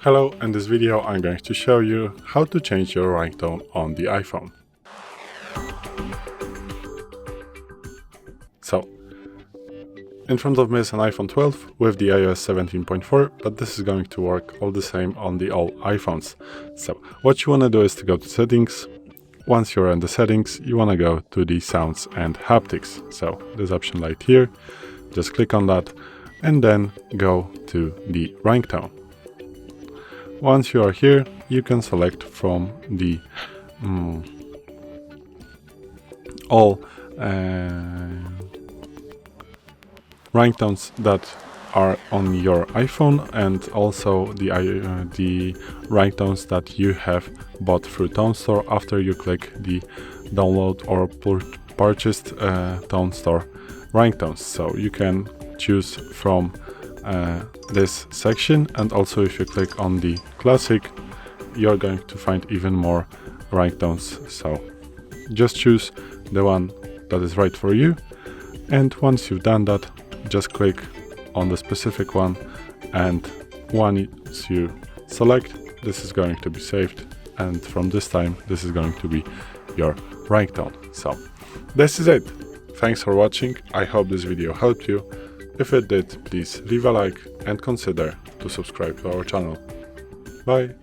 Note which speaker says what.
Speaker 1: Hello, in this video I'm going to show you how to change your ringtone on the iPhone. So, in front of me is an iPhone 12 with the iOS 17.4, but this is going to work all the same on the all iPhones. So, what you want to do is to go to settings. Once you're in the settings, you want to go to the sounds and haptics. So, this option right here, just click on that and then go to the ringtone. Once you are here, you can select from the all ringtones that are on your iPhone and also the ringtones that you have bought through Tone Store after you click the download or purchased Tone Store ringtones. So you can choose from this section, and also if you click on the classic, you're going to find even more ringtones. So just choose the one that is right for you, and once you've done that, just click on the specific one, and once you select, this is going to be saved, and from this time this is going to be your ringtone. So this is it. Thanks for watching. I hope this video helped you. If it did, please leave a like and consider to subscribe to our channel. Bye!